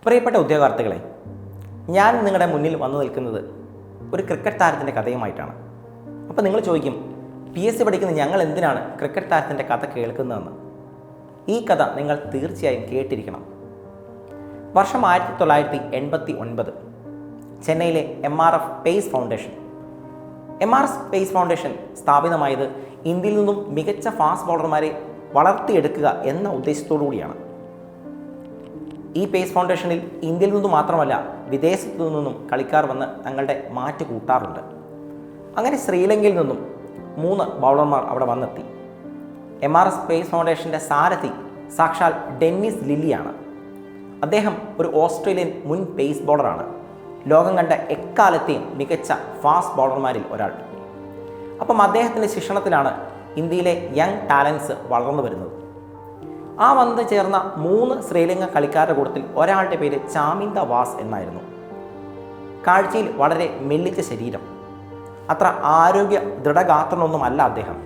പ്രിയപ്പെട്ട ഉദ്യോഗാർത്ഥികളെ, ഞാൻ നിങ്ങളുടെ മുന്നിൽ വന്നു നിൽക്കുന്നത് ഒരു ക്രിക്കറ്റ് താരത്തിൻ്റെ കഥയുമായിട്ടാണ്. അപ്പോൾ നിങ്ങൾ ചോദിക്കും, PSC പഠിക്കുന്ന ഞങ്ങൾ എന്തിനാണ് ക്രിക്കറ്റ് താരത്തിൻ്റെ കഥ കേൾക്കുന്നതെന്ന്. ഈ കഥ നിങ്ങൾ തീർച്ചയായും കേട്ടിരിക്കണം. വർഷം 1989 ചെന്നൈയിലെ MRF space foundation. MRF space foundation സ്ഥാപിതമായത് ഇന്ത്യയിൽ നിന്നും മികച്ച ഫാസ്റ്റ് ബോളർമാരെ വളർത്തിയെടുക്കുക എന്ന ഉദ്ദേശത്തോടു കൂടിയാണ്. ഈ സ്പേസ് ഫൗണ്ടേഷനിൽ ഇന്ത്യയിൽ നിന്നും മാത്രമല്ല വിദേശത്തു നിന്നും കളിക്കാർ വന്ന് തങ്ങളുടെ മാറ്റ് കൂട്ടാറുണ്ട്. അങ്ങനെ ശ്രീലങ്കയിൽ നിന്നും 3 ബൗളർമാർ അവിടെ വന്നെത്തി. MRF സ്പേസ് ഫൗണ്ടേഷൻ്റെ സാരഥി സാക്ഷാൽ ഡെന്നിസ് ലില്ലിയാണ്. അദ്ദേഹം ഒരു ഓസ്ട്രേലിയൻ മുൻ പേസ് ബോളറാണ്. ലോകം കണ്ട എക്കാലത്തെയും മികച്ച ഫാസ്റ്റ് ബോളർമാരിൽ ഒരാൾ. അപ്പം അദ്ദേഹത്തിൻ്റെ ശിക്ഷണത്തിലാണ് ഇന്ത്യയിലെ യങ് ടാലൻസ് വളർന്നു വരുന്നത്. ആ വന്നു ചേർന്ന 3 ശ്രീലങ്ക കളിക്കാരുടെ കൂട്ടത്തിൽ ഒരാളുടെ പേര് ചാമിന്ദ വാസ് എന്നായിരുന്നു. കാഴ്ചയിൽ വളരെ മെല്ലിച്ച ശരീരം, അത്ര ആരോഗ്യ ദൃഢഗാത്രനൊന്നുമല്ല അദ്ദേഹം.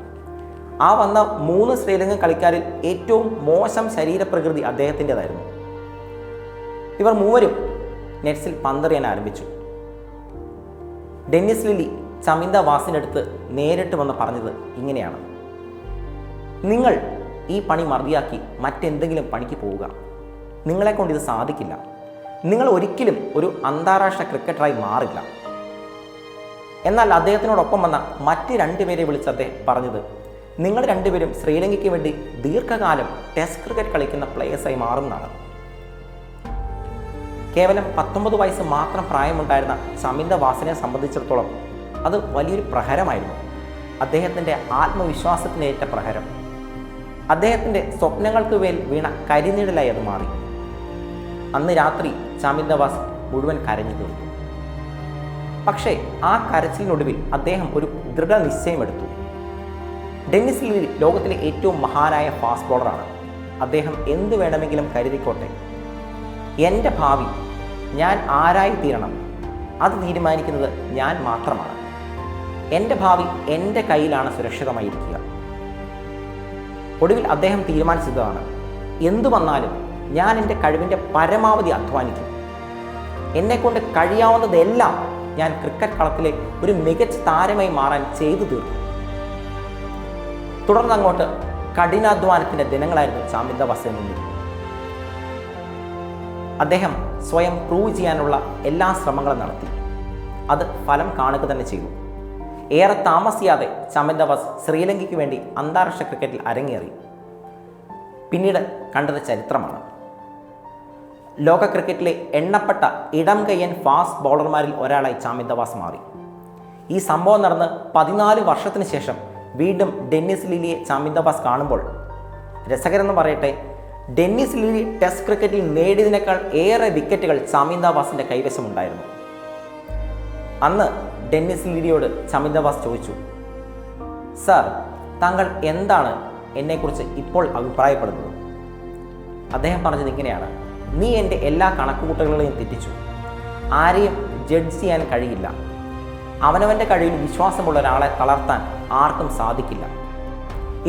ആ വന്ന 3 ശ്രീലങ്കൻ കളിക്കാരിൽ ഏറ്റവും മോശം ശരീരപ്രകൃതി അദ്ദേഹത്തിൻ്റെതായിരുന്നു. ഇവർ മൂവരും നെറ്റ്സിൽ പന്തെറിയാൻ ആരംഭിച്ചു. ഡെന്നിസ് ലില്ലി ചമിന്ദ വാസിനടുത്ത് നേരിട്ട് വന്ന് പറഞ്ഞത് ഇങ്ങനെയാണ്: നിങ്ങൾ ഈ പണി മതിയാക്കി മറ്റെന്തെങ്കിലും പണിക്ക് പോവുക. നിങ്ങളെക്കൊണ്ട് ഇത് സാധിക്കില്ല. നിങ്ങൾ ഒരിക്കലും ഒരു അന്താരാഷ്ട്ര ക്രിക്കറ്ററായി മാറില്ല. എന്നാൽ അദ്ദേഹത്തിനോടൊപ്പം വന്ന മറ്റ് 2 പേരെ വിളിച്ച് അദ്ദേഹം പറഞ്ഞത്, നിങ്ങൾ 2 പേരും ശ്രീലങ്കയ്ക്ക് വേണ്ടി ദീർഘകാലം ടെസ്റ്റ് ക്രിക്കറ്റ് കളിക്കുന്ന പ്ലേയേഴ്സായി മാറുന്നതാണ്. കേവലം 19 വയസ്സ് മാത്രം പ്രായമുണ്ടായിരുന്ന ചമിന്ദ വാസിനെ സംബന്ധിച്ചിടത്തോളം അത് വലിയൊരു പ്രഹരമായിരുന്നു. അദ്ദേഹത്തിൻ്റെ ആത്മവിശ്വാസത്തിനേറ്റ പ്രഹരം. അദ്ദേഹത്തിൻ്റെ സ്വപ്നങ്ങൾക്ക് മേൽ വീണ കരിനിഴലായി അത് മാറി. അന്ന് രാത്രി ചമിന്ദ വാസ് മുഴുവൻ കരഞ്ഞു തീർന്നു. പക്ഷേ ആ കരച്ചിലിനൊടുവിൽ അദ്ദേഹം ഒരു ദൃഢനിശ്ചയമെടുത്തു. ഡെന്നിസ് ലില്ലി ലോകത്തിലെ ഏറ്റവും മഹാനായ ഫാസ്റ്റ് ബോളറാണ്. അദ്ദേഹം എന്ത് വേണമെങ്കിലും കരുതിക്കോട്ടെ. എൻ്റെ ഭാവി, ഞാൻ ആരായി തീരണം, അത് തീരുമാനിക്കുന്നത് ഞാൻ മാത്രമാണ്. എൻ്റെ ഭാവി എൻ്റെ കയ്യിലാണ് സുരക്ഷിതമായിരിക്കുക. ഒടുവിൽ അദ്ദേഹം തീരുമാനിച്ചതാണ്, എന്തു വന്നാലും ഞാൻ എൻ്റെ കഴിവിൻ്റെ പരമാവധി അധ്വാനിക്കും. എന്നെക്കൊണ്ട് കഴിയാവുന്നതെല്ലാം ഞാൻ ക്രിക്കറ്റ് കളത്തിലെ ഒരു മികച്ച താരമായി മാറാൻ ചെയ്തു തീർക്കും. തുടർന്നങ്ങോട്ട് കഠിനാധ്വാനത്തിൻ്റെ ദിനങ്ങളായിരുന്നു ചാമിന്ദ വാസിന് മുന്നിൽ. അദ്ദേഹം സ്വയം പ്രൂവ് ചെയ്യാനുള്ള എല്ലാ ശ്രമങ്ങളും നടത്തി. അത് ഫലം കാണുക തന്നെ ചെയ്തു. ഏറെ താമസിയാതെ ചമിന്ദ വാസ് ശ്രീലങ്കയ്ക്ക് വേണ്ടി അന്താരാഷ്ട്ര ക്രിക്കറ്റിൽ അരങ്ങേറി. പിന്നീട് കണ്ടത് ചരിത്രമാണ്. ലോക ക്രിക്കറ്റിലെ എണ്ണപ്പെട്ട ഇടം കയ്യൻ ഫാസ്റ്റ് ബോളർമാരിൽ ഒരാളായി ചമിന്ദ വാസ് മാറി. ഈ സംഭവം നടന്ന് 14 വർഷത്തിന് ശേഷം വീണ്ടും ഡെന്നിസ് ലില്ലിയെ ചമിന്ദ വാസ് കാണുമ്പോൾ രസകരമെന്ന് പറയട്ടെ, ഡെന്നിസ് ലില്ലി ടെസ്റ്റ് ക്രിക്കറ്റിൽ നേടിയതിനേക്കാൾ ഏറെ വിക്കറ്റുകൾ ചമിന്ദ വാസിൻ്റെ കൈവശമുണ്ടായിരുന്നു. അന്ന് ഡെന്നിസ് ലില്ലിയോട് ചമിന്ദ വാസ് ചോദിച്ചു, സർ, താങ്കൾ എന്താണ് എന്നെക്കുറിച്ച് ഇപ്പോൾ അഭിപ്രായപ്പെടുന്നത്? അദ്ദേഹം പറഞ്ഞത് ഇങ്ങനെയാണ്: നീ എൻ്റെ എല്ലാ കണക്കുകൂട്ടലുകളെയും തെറ്റിച്ചു. ആരെയും ജഡ്ജ് ചെയ്യാൻ കഴിയില്ല. അവനവൻ്റെ കഴിവിൽ വിശ്വാസമുള്ള ഒരാളെ തളർത്താൻ ആർക്കും സാധിക്കില്ല.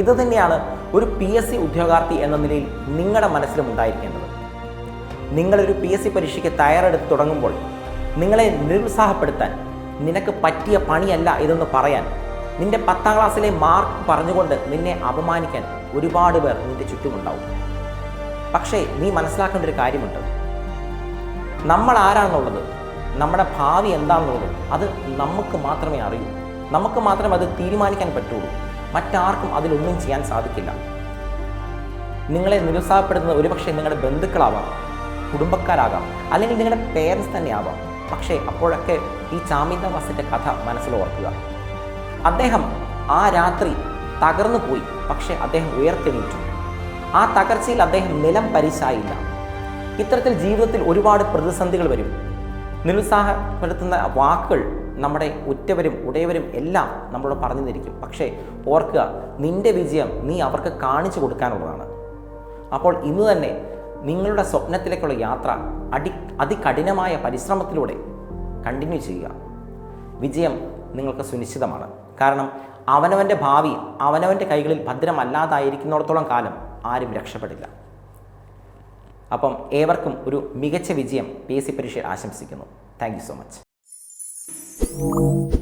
ഇത് തന്നെയാണ് ഒരു PSC ഉദ്യോഗാർത്ഥി എന്ന നിലയിൽ നിങ്ങളുടെ മനസ്സിലും ഉണ്ടായിരിക്കേണ്ടത്. നിങ്ങളൊരു PSC പരീക്ഷയ്ക്ക് തയ്യാറെടുത്ത് തുടങ്ങുമ്പോൾ നിങ്ങളെ നിരുത്സാഹപ്പെടുത്താൻ, നിനക്ക് പറ്റിയ പണിയല്ല ഇതെന്ന് പറയാൻ, നിന്റെ 10ാം ക്ലാസ്സിലെ മാർക്ക് പറഞ്ഞുകൊണ്ട് നിന്നെ അപമാനിക്കാൻ ഒരുപാട് പേർ നിന്റെ ചുറ്റുമുണ്ടാവും. പക്ഷേ നീ മനസ്സിലാക്കേണ്ട ഒരു കാര്യമുണ്ട്. നമ്മൾ ആരാണെന്നുള്ളത്, നമ്മുടെ ഭാവി എന്താണെന്നുള്ളത് അത് നമുക്ക് മാത്രമേ അറിയൂ. നമുക്ക് മാത്രമേ അത് തീരുമാനിക്കാൻ പറ്റുള്ളൂ. മറ്റാർക്കും അതിലൊന്നും ചെയ്യാൻ സാധിക്കില്ല. നിങ്ങളെ നിരുത്സാഹപ്പെടുത്തുന്നത് ഒരുപക്ഷെ നിങ്ങളുടെ ബന്ധുക്കളാവാം, കുടുംബക്കാരാകാം, അല്ലെങ്കിൽ നിങ്ങളുടെ പേരൻസ് തന്നെ ആവാം. പക്ഷേ അപ്പോഴൊക്കെ ഈ ചാമിന്ദ വാസിൻ്റെ കഥ മനസ്സിൽ ഓർക്കുക. അദ്ദേഹം ആ രാത്രി തകർന്നു പോയി, പക്ഷേ അദ്ദേഹം ഉയർത്തെണീറ്റു. ആ തകർച്ചയിൽ അദ്ദേഹം നിലം പരിശായില്ല. ഇത്തരത്തിൽ ജീവിതത്തിൽ ഒരുപാട് പ്രതിസന്ധികൾ വരും. നിരുത്സാഹപ്പെടുത്തുന്ന വാക്കുകൾ നമ്മുടെ ഉറ്റവരും ഉടയവരും എല്ലാം നമ്മളോട് പറഞ്ഞു തന്നിരിക്കും. പക്ഷേ ഓർക്കുക, നിന്റെ വിജയം നീ അവർക്ക് കാണിച്ചു കൊടുക്കാനുള്ളതാണ്. അപ്പോൾ ഇന്ന് തന്നെ നിങ്ങളുടെ സ്വപ്നത്തിലേക്കുള്ള യാത്ര അതികഠിനമായ പരിശ്രമത്തിലൂടെ കണ്ടിന്യൂ ചെയ്യുക. വിജയം നിങ്ങൾക്ക് സുനിശ്ചിതമാണ്. കാരണം അവനവൻ്റെ ഭാവി അവനവൻ്റെ കൈകളിൽ ഭദ്രമല്ലാതായിരിക്കുന്നിടത്തോളം കാലം ആരും രക്ഷപ്പെടില്ല. അപ്പം ഏവർക്കും ഒരു മികച്ച വിജയം PSC പരീക്ഷയിൽ ആശംസിക്കുന്നു. Thank you so much.